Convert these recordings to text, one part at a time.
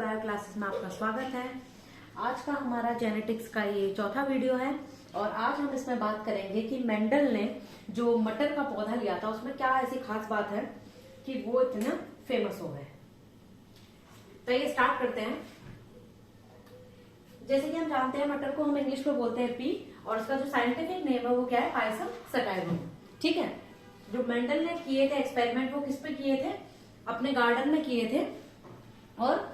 Bio classes में आपका स्वागत है। आज का हमारा जेनेटिक्स का ये चौथा वीडियो है और आज हम इसमें बात करेंगे कि मेंडल ने जो मटर का पौधा लिया था उसमें क्या ऐसी खास बात है कि वो इतना फेमस हो गए। तो ये स्टार्ट करते हैं। जैसे कि हम जानते हैं मटर को हम इंग्लिश में बोलते हैं पी और उसका जो साइंटिफिक नेम है वो क्या है, पायसम सटाइवम। ठीक है, जो मेंडल ने किए थे एक्सपेरिमेंट वो किस पे किए थे, अपने गार्डन में किए थे। और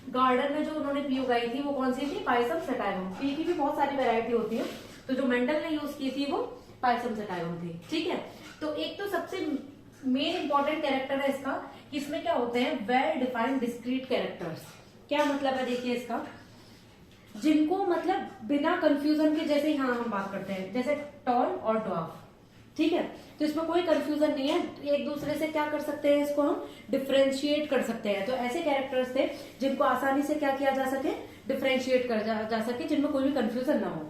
गार्डन में जो उन्होंने पी उगाई थी वो कौन सी थी, पायसम सटाइवम। पी की भी बहुत सारी वैरायटी होती है, तो जो मेंडल ने यूज की थी वो पायसम सटाइवम थी। ठीक है, तो एक तो सबसे मेन इंपॉर्टेंट कैरेक्टर है इसका कि इसमें क्या होते हैं, वेल डिफाइंड डिस्क्रीट कैरेक्टर्स। क्या मतलब है देखिए इसका, जिनको मतलब बिना कंफ्यूजन के, जैसे यहाँ हम बात करते हैं जैसे टॉल और ड्वार्फ। ठीक है, तो इसमें कोई कंफ्यूजन नहीं है, एक दूसरे से क्या कर सकते हैं, इसको हम डिफरेंशिएट कर सकते हैं। तो ऐसे कैरेक्टर्स थे जिनको आसानी से क्या किया जा सके, डिफरेंशिएट कर जा सके, जिनमें कोई भी कंफ्यूजन ना हो।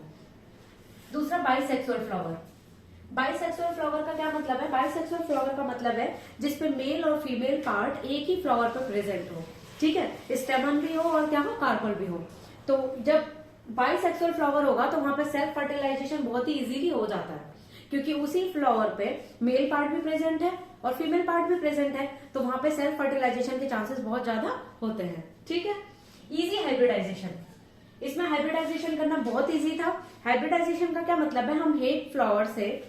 दूसरा, बाइसेक्सुअल फ्लावर। बाइसेक्सुअल फ्लावर का क्या मतलब है, बाइसेक्सुअल फ्लावर का मतलब है जिसपे मेल और फीमेल पार्ट एक ही फ्लावर पर प्रेजेंट हो। ठीक है, स्टेमन भी हो और क्या हो, कार्पल भी हो। तो जब बाइसेक्सुअल फ्लावर होगा तो वहां पे सेल्फ फर्टिलाइजेशन बहुत ही इजीली हो जाता है, क्योंकि उसी फ्लावर पे मेल पार्ट भी प्रेजेंट है और फीमेल पार्ट भी प्रेजेंट है, तो वहां पे सेल्फ फर्टिलाइजेशन के चांसेस बहुत ज्यादा होते हैं। ठीक है, इजी हाइब्रिडाइजेशन। इसमें हाइब्रिडाइजेशन करना बहुत इजी था। हाइब्रिडाइजेशन का क्या मतलब है, हम एक फ्लावर से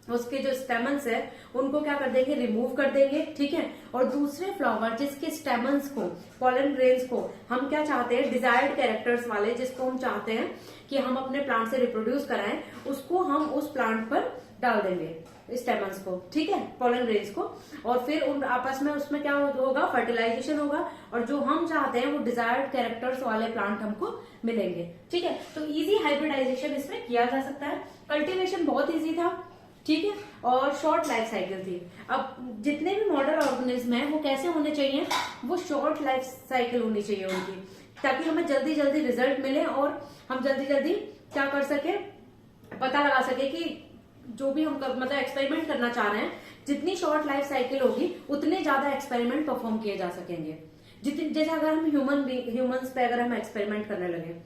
उसके जो स्टेमन्स है उनको क्या कर देंगे, रिमूव कर देंगे। ठीक है, और दूसरे फ्लावर जिसके स्टेमन्स को, पॉलन ग्रेन्स को हम क्या चाहते हैं, डिजायर्ड कैरेक्टर्स वाले, जिसको हम चाहते हैं कि हम अपने प्लांट से रिप्रोड्यूस कराएं, उसको हम उस प्लांट पर डाल देंगे स्टेमन्स को। ठीक है, पॉलन ग्रेन्स को, और फिर उन आपस में उसमें क्या होगा, फर्टिलाइजेशन होगा और जो हम चाहते हैं वो डिजायर्ड कैरेक्टर्स वाले प्लांट हमको मिलेंगे। ठीक है, तो इजी हाइब्रिडाइजेशन इसमें किया जा सकता है। कल्टीवेशन बहुत इजी था। ठीक है, और शॉर्ट लाइफ साइकिल थी। अब जितने भी मॉडल ऑर्गेनिज्म हैं वो कैसे होने चाहिए, वो शॉर्ट लाइफ साइकिल होनी चाहिए उनकी, ताकि हमें जल्दी जल्दी रिजल्ट मिले और हम जल्दी जल्दी क्या कर सके, पता लगा सके कि जो भी हम मतलब एक्सपेरिमेंट करना चाह रहे हैं, जितनी शॉर्ट लाइफ साइकिल होगी उतने ज्यादा एक्सपेरिमेंट परफॉर्म किए जा सकेंगे। जितने जैसे अगर हम ह्यूमंस पे अगर हम एक्सपेरिमेंट करने लगे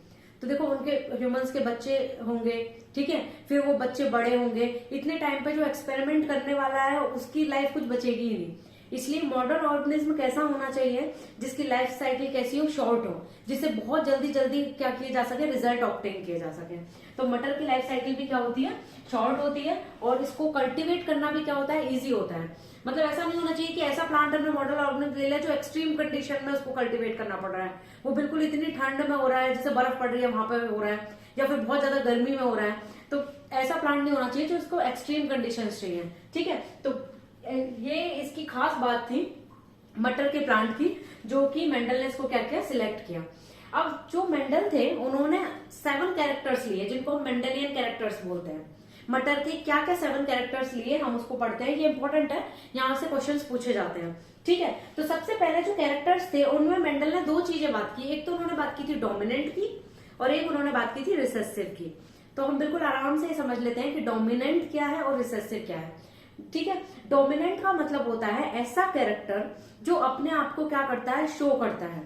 तो देखो उनके ह्यूमंस के बच्चे होंगे। ठीक है, फिर वो बच्चे बड़े होंगे, इतने टाइम पे जो एक्सपेरिमेंट करने वाला है उसकी लाइफ कुछ बचेगी ही नहीं। इसलिए मॉडर्न ऑर्गेनिज्म कैसा होना चाहिए, जिसकी लाइफ साइकिल कैसी हो, शॉर्ट हो, जिससे बहुत जल्दी जल्दी क्या किए जा सके, रिजल्ट ऑब्टेन किए जा सके। तो मटर की लाइफ साइकिल भी क्या होती है, शॉर्ट होती है, और इसको कल्टीवेट करना भी क्या होता है, इजी होता है। मतलब ऐसा नहीं होना चाहिए कि ऐसा प्लांट हमने मॉडल ऑर्गेनिज्म ले लिया जो एक्सट्रीम कंडीशन में उसको कल्टीवेट करना पड़ रहा है, वो बिल्कुल इतनी ठंड में हो रहा है, जैसे बर्फ पड़ रही है वहां पर हो रहा है, या फिर बहुत ज्यादा गर्मी में हो रहा है। तो ऐसा प्लांट नहीं होना चाहिए, जो इसको एक्सट्रीम कंडीशन चाहिए। ठीक है, तो ये इसकी खास बात थी मटर के प्लांट की, जो कि मेंडल ने इसको क्या किया, सिलेक्ट किया। अब जो मेंडल थे उन्होंने 7 कैरेक्टर्स लिए, जिनको हम मेंडेलियन कैरेक्टर्स बोलते हैं। मटर के क्या क्या 7 कैरेक्टर्स लिए हम उसको पढ़ते हैं, ये इंपॉर्टेंट है, यहाँ से क्वेश्चंस पूछे जाते हैं। ठीक है, तो सबसे पहले जो कैरेक्टर्स थे उनमें मेंडल ने 2 चीजें बात की। एक तो उन्होंने बात की थी डोमिनेंट की और एक उन्होंने बात की थी रिसेसिव की। तो हम बिल्कुल आराम से समझ लेते हैं कि डोमिनेंट क्या है और रिसेसिव क्या है। ठीक है, डोमिनेंट का मतलब होता है ऐसा कैरेक्टर जो अपने आप को क्या करता है, शो करता है।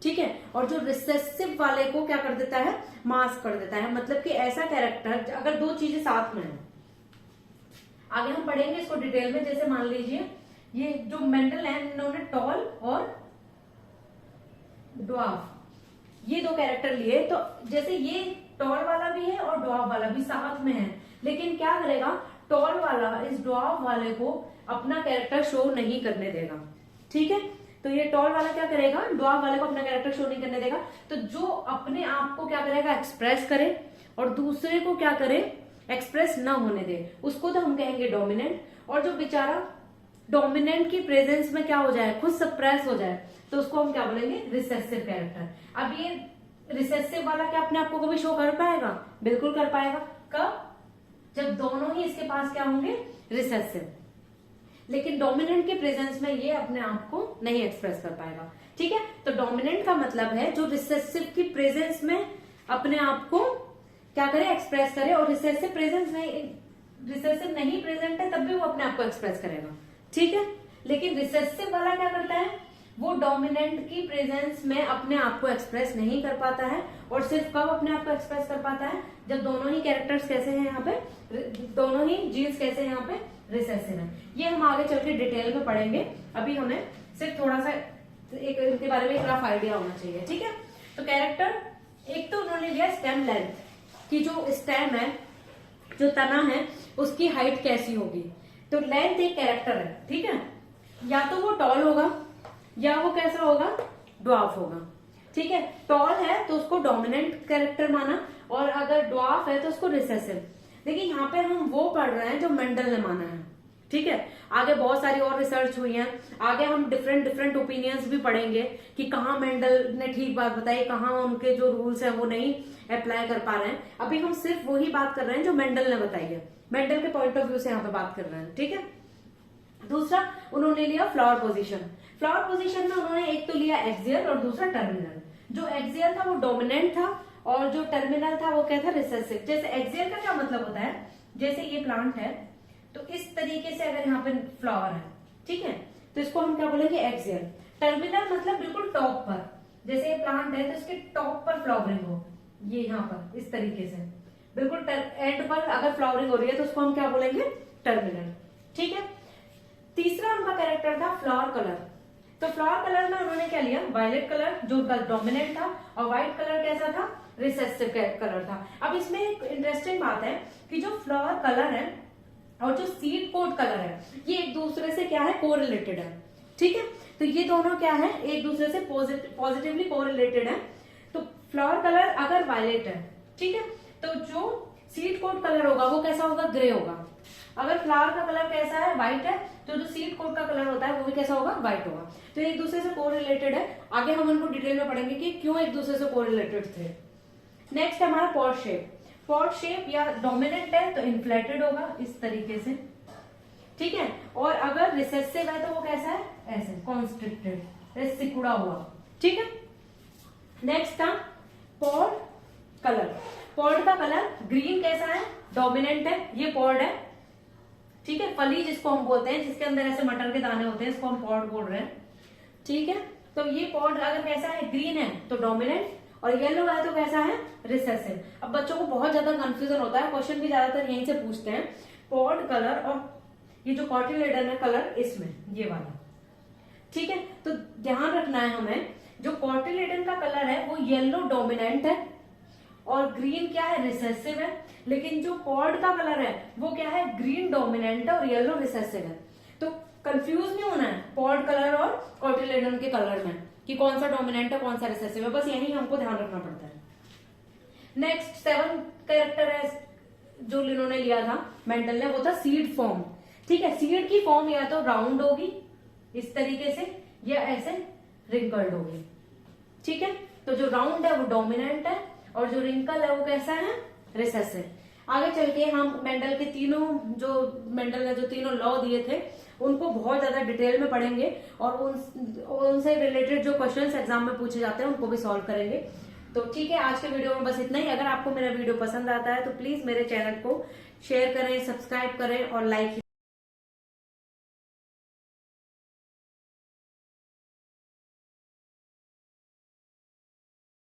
ठीक है, और जो रिसेसिव वाले को क्या कर देता है, मास्क कर देता है। मतलब कि ऐसा कैरेक्टर, अगर 2 चीजें साथ में है, आगे हम पढ़ेंगे इसको डिटेल में। जैसे मान लीजिए ये जो मेंडल है, इन्होंने टॉल और ड्वार्फ ये 2 कैरेक्टर लिए। तो जैसे ये टॉल वाला भी है और ड्वार्फ वाला भी साथ में है, लेकिन क्या करेगा, टॉल वाला इस ड्वार्फ वाले को अपना कैरेक्टर शो नहीं करने देगा। ठीक है, तो ये टॉल वाला क्या करेगा, ड्वार्फ वाले को अपना कैरेक्टर शो नहीं करने देगा। तो जो अपने आप को क्या करेगा, एक्सप्रेस करे, और दूसरे को क्या करे, एक्सप्रेस ना होने दे, उसको तो हम कहेंगे डोमिनेंट। और जो बेचारा डोमिनेंट की प्रेजेंस में क्या हो जाए, खुद सप्रेस हो जाए, तो उसको हम क्या बोलेंगे, रिसेसिव कैरेक्टर। अब ये रिसेसिव वाला क्या अपने आप को कभी शो कर पाएगा, बिल्कुल कर पाएगा। कब, जब दोनों ही इसके पास क्या होंगे, रिसेसिव। लेकिन डोमिनेंट के प्रेजेंस में ये अपने आप को नहीं एक्सप्रेस कर पाएगा। ठीक है, तो डोमिनेंट का मतलब है जो रिसेसिव की प्रेजेंस में अपने आप को क्या करे, एक्सप्रेस करे, और रिसेसिव प्रेजेंस में, रिसेसिव नहीं प्रेजेंट है तब भी वो अपने आप को एक्सप्रेस करेगा। ठीक है, लेकिन रिसेसिव वाला क्या करता है, वो डोमिनेंट की प्रेजेंस में अपने आप को एक्सप्रेस नहीं कर पाता है, और सिर्फ कब अपने आप को एक्सप्रेस कर पाता है, जब दोनों ही कैरेक्टर्स कैसे हैं यहाँ पे, दोनों ही जीन्स कैसे हैं यहाँ पे, रिसेसिव है। ये हम आगे चल के डिटेल में पढ़ेंगे, अभी हमें सिर्फ थोड़ा सा एक इनके बारे में एक रफ आइडिया होना चाहिए, ठीक है। तो कैरेक्टर, एक तो उन्होंने लिया स्टेम लेंथ, कि जो स्टेम है, जो तना है, उसकी हाइट कैसी होगी। तो लेंथ एक कैरेक्टर है, ठीक है, या तो वो टॉल होगा या वो कैसा होगा, ड्वार्फ होगा, ठीक है। टॉल है तो उसको डोमिनेंट कैरेक्टर माना, और अगर ड्वार्फ है तो उसको रिसेसिव। देखिए यहाँ पे हम वो पढ़ रहे हैं जो मेंडल ने माना है, ठीक है। आगे बहुत सारी और रिसर्च हुई है, आगे हम डिफरेंट ओपिनियंस भी पढ़ेंगे कि कहाँ मेंडल ने ठीक बात बताई, कहाँ उनके जो रूल्स हैं वो नहीं अप्लाई कर पा रहे हैं। अभी हम सिर्फ वही बात कर रहे हैं जो मेंडल ने बताई है, मेंडल के पॉइंट ऑफ व्यू से यहाँ पे बात कर रहे हैं, ठीक है। दूसरा उन्होंने लिया फ्लावर पोजीशन। फ्लावर पोजीशन में उन्होंने एक तो लिया एक्सियल और दूसरा टर्मिनल। जो एक्सियल था वो डोमिनेंट था, और जो टर्मिनल था वो क्या था, रिसेसिव। जैसे एक्सियल का क्या मतलब होता है, जैसे ये प्लांट है तो इस तरीके से अगर यहाँ पे फ्लावर है, ठीक है, तो इसको हम क्या बोलेंगे, एक्सियल। टर्मिनल मतलब बिल्कुल टॉप पर, जैसे ये प्लांट है तो इसके टॉप पर फ्लावरिंग हो, ये यहाँ पर इस तरीके से बिल्कुल एंड पर अगर फ्लावरिंग हो रही है तो उसको हम क्या बोलेंगे, टर्मिनल, ठीक है। तीसरा उनका कैरेक्टर था फ्लावर कलर। तो फ्लावर कलर में उन्होंने क्या लिया, वायलेट कलर जो उनका डोमिनेंट था, और व्हाइट कलर कैसा था, रिसेसिव कलर था। अब इसमें एक इंटरेस्टिंग बात है कि जो फ्लावर कलर है और जो सीड कोट कलर है, ये एक दूसरे से क्या है, कोरिलेटेड है, ठीक है। तो ये दोनों क्या है, एक दूसरे से पॉजिटिवली कोरिलेटेड है। तो फ्लावर कलर अगर वायलेट है, ठीक है, तो जो सीड कोट कलर होगा वो कैसा होगा, ग्रे होगा। अगर फ्लावर का कलर कैसा है, व्हाइट है, तो जो सीड कोट का कलर होता है वो भी कैसा होगा, व्हाइट होगा। तो एक दूसरे से कोरिलेटेड है। आगे हम उनको डिटेल में पढ़ेंगे कि क्यों एक दूसरे से कोरिलेटेड थे। नेक्स्ट हमारा पॉड शेप। पॉड शेप या डोमिनेंट है तो इन्फ्लेटेड होगा इस तरीके से, ठीक है, और अगर रिसेसिव है तो वो कैसा है, ऐसे कॉन्स्ट्रिक्टेड, सिकुड़ा हुआ, ठीक है। नेक्स्ट था पॉड कलर। पॉड का कलर ग्रीन कैसा है, डोमिनेंट है, ये पॉड है, ठीक है। फली जिसको हम बोलते हैं, जिसके अंदर ऐसे मटर के दाने होते हैं, इसको हम पॉड बोल रहे हैं, ठीक है। तो ये पॉड अगर कैसा है, ग्रीन है तो डोमिनेंट, और येलो है तो कैसा है, रिसेसिव। अब बच्चों को बहुत ज्यादा कंफ्यूजन होता है, क्वेश्चन भी ज्यादातर यहीं से पूछते हैं, पॉड कलर और ये जो कॉटिलेडन है कलर, इसमें ये वाला, ठीक है। तो ध्यान रखना है हमें, जो कॉटिलेडन का कलर है वो येलो डोमिनेंट है और ग्रीन क्या है, रिसेसिव है। लेकिन जो पॉड का कलर है वो क्या है, ग्रीन डोमिनेंट है और येलो रिसेसिव है। तो कंफ्यूज नहीं होना है पॉड कलर और कॉटिलेडन के कलर में कि कौन सा डोमिनेंट है कौन सा रिसेसिव है, बस यही हमको ध्यान रखना पड़ता है। नेक्स्ट 7 कैरेक्टर है जो इन्होंने लिया था मेंडल ने, वो था सीड फॉर्म, ठीक है। सीड की फॉर्म या तो राउंड होगी इस तरीके से, या ऐसे रिंकल्ड होगी, ठीक है। तो जो राउंड है वो डोमिनेंट है और जो रिंकल है वो कैसा है, रिसेसिव। आगे चल के हम मेंडल के तीनों, जो मेंडल ने जो तीनों लॉ दिए थे उनको बहुत ज्यादा डिटेल में पढ़ेंगे, और उनसे रिलेटेड जो क्वेश्चंस एग्जाम में पूछे जाते हैं उनको भी सॉल्व करेंगे। तो ठीक है, आज के वीडियो में बस इतना ही। अगर आपको मेरा वीडियो पसंद आता है तो प्लीज मेरे चैनल को शेयर करें, सब्सक्राइब करें और लाइक